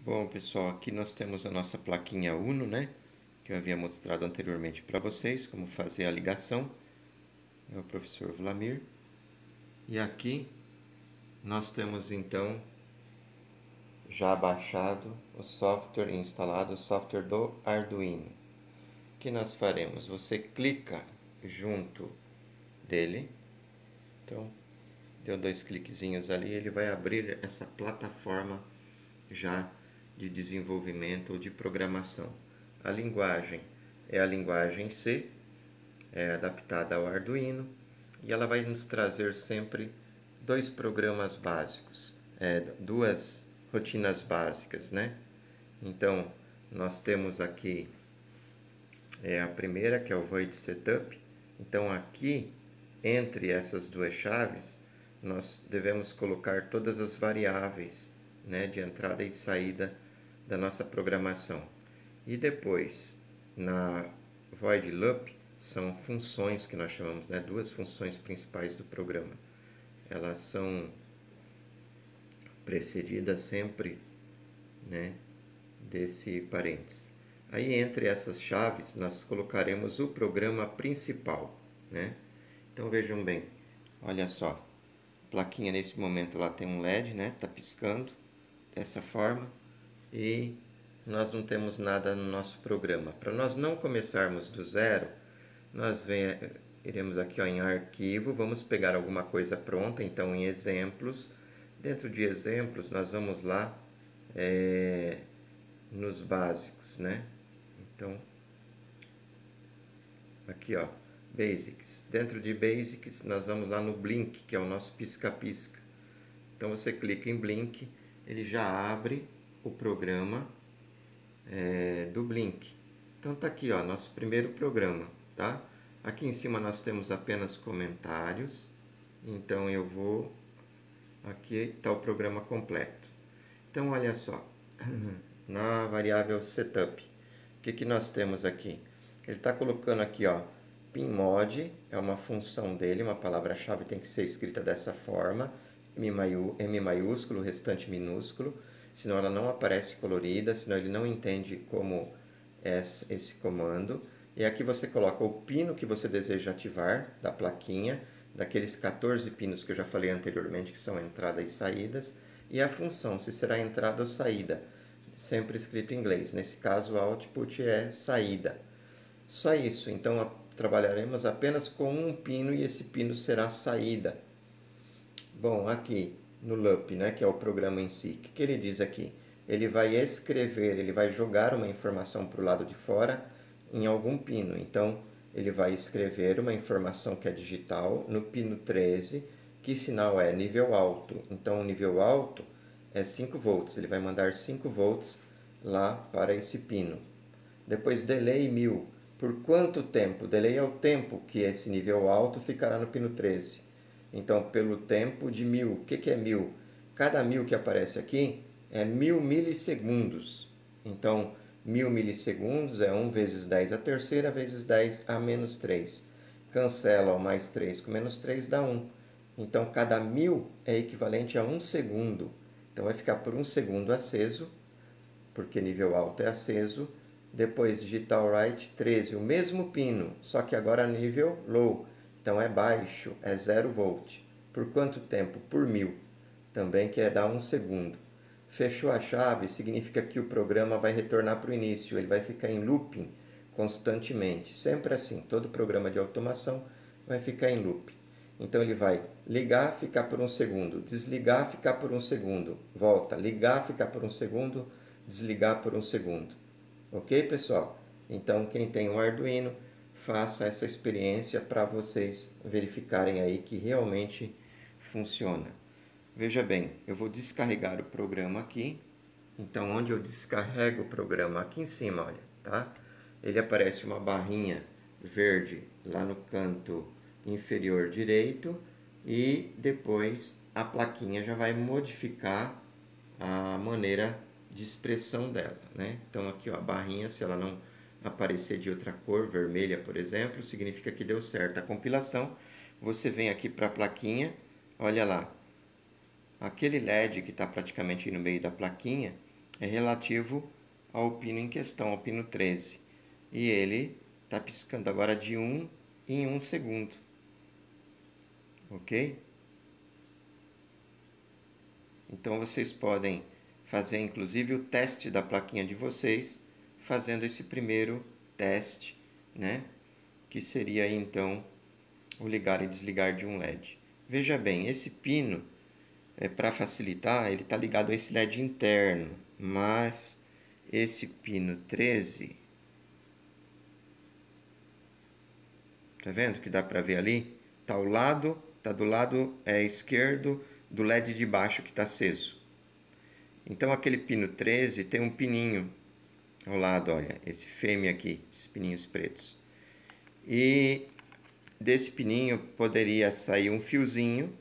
Bom, pessoal, aqui nós temos a nossa plaquinha Uno, né? Que eu havia mostrado anteriormente para vocês, como fazer a ligação. É o professor Vlamir. E aqui nós temos então já baixado o software, instalado o software do Arduino. O que nós faremos? Você clica junto dele. Então, deu 2 cliquezinhos ali, ele vai abrir essa plataforma já de desenvolvimento ou de programação. A linguagem é a linguagem C, é adaptada ao Arduino, e ela vai nos trazer sempre 2 programas básicos, 2 rotinas básicas, né? Então, nós temos aqui a primeira, que é o Void Setup. Então, aqui, entre essas 2 chaves, nós devemos colocar todas as variáveis, né, de entrada e saída da nossa programação. E depois, na Void Loop, são funções que nós chamamos, né, 2 funções principais do programa. Elas são precedidas sempre, né, desse parênteses. Aí, entre essas chaves, nós colocaremos o programa principal, né? Então, vejam bem, olha só, a plaquinha nesse momento ela tem um LED, né? Está piscando dessa forma e nós não temos nada no nosso programa. Para nós não começarmos do zero, nós iremos aqui ó, em arquivo, vamos pegar alguma coisa pronta, então em exemplos. Dentro de exemplos, nós vamos lá nos básicos, né? Então, aqui ó, Basics. Dentro de Basics, nós vamos lá no Blink, que é o nosso pisca-pisca. Então, você clica em Blink, ele já abre o programa do Blink. Então, tá aqui ó, nosso primeiro programa, tá? Aqui em cima nós temos apenas comentários. Então, eu vou... Aqui está o programa completo. Então, olha só. Na variável setup, o que nós temos aqui? Ele está colocando aqui, ó, pinmod, é uma função dele, uma palavra-chave tem que ser escrita dessa forma, M maiúsculo, restante minúsculo, senão ela não aparece colorida, senão ele não entende como é esse comando. E aqui você coloca o pino que você deseja ativar da plaquinha, daqueles 14 pinos que eu já falei anteriormente, que são entrada e saídas, e a função, se será entrada ou saída, sempre escrito em inglês. Nesse caso, o output é saída. Só isso. Então, trabalharemos apenas com um pino e esse pino será saída. Bom, aqui no loop, né, que é o programa em si, o que ele diz aqui? Ele vai escrever, ele vai jogar uma informação para o lado de fora em algum pino. Então, ele vai escrever uma informação que é digital no pino 13, que sinal é nível alto. Então, o nível alto é 5 volts. Ele vai mandar 5 volts lá para esse pino. Depois, delay 1000. Por quanto tempo? Delay é o tempo que esse nível alto ficará no pino 13. Então, pelo tempo de 1000. O que é 1000? Cada 1000 que aparece aqui é 1000 milissegundos. Então, 1000 milissegundos é 1 vezes 10 a terceira vezes 10 a menos 3. Cancela o mais 3 com menos 3 dá 1. Então, cada 1000 é equivalente a 1 segundo. Então, vai ficar por 1 segundo aceso, porque nível alto é aceso. Depois, digital write 13, o mesmo pino, só que agora nível low. Então, é baixo, é 0 volt. Por quanto tempo? Por 1000. Também que é dar 1 segundo. Fechou a chave, significa que o programa vai retornar para o início. Ele vai ficar em looping constantemente. Sempre assim, todo programa de automação vai ficar em loop. Então, ele vai ligar, ficar por 1 segundo. Desligar, ficar por 1 segundo. Volta, ligar, ficar por 1 segundo. Desligar por 1 segundo. Ok, pessoal? Então, quem tem um Arduino, faça essa experiência para vocês verificarem aí que realmente funciona. Veja bem, eu vou descarregar o programa aqui. Então, onde eu descarrego o programa? Aqui em cima, olha, tá? Ele aparece uma barrinha verde lá no canto inferior direito e depois a plaquinha já vai modificar a maneira de expressão dela, né? Então, aqui ó, a barrinha, se ela não aparecer de outra cor, vermelha, por exemplo, significa que deu certo a compilação. Você vem aqui para a plaquinha, olha lá, aquele LED que está praticamente aí no meio da plaquinha, é relativo ao pino em questão, ao pino 13. E ele está piscando agora de 1 em 1 segundo. Ok? Então vocês podem fazer inclusive o teste da plaquinha de vocês, fazendo esse primeiro teste, né? Que seria então o ligar e desligar de um LED. Veja bem, esse pino, para facilitar, ele está ligado a esse LED interno, mas esse pino 13, tá vendo que dá para ver ali? Tá ao lado, tá do lado esquerdo do LED de baixo que está aceso. Então aquele pino 13 tem um pininho ao lado, olha, esse fêmea aqui, esses pininhos pretos. E desse pininho poderia sair um fiozinho,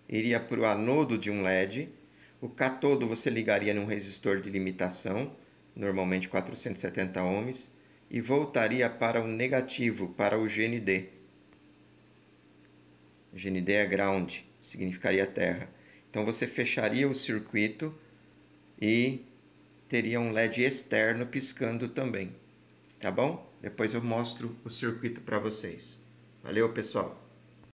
iria para o anodo de um LED. O catodo você ligaria num resistor de limitação, normalmente 470 ohms, e voltaria para o negativo, para o GND. GND é ground, significaria terra. Então você fecharia o circuito e teria um LED externo piscando também. Tá bom? Depois eu mostro o circuito para vocês. Valeu, pessoal!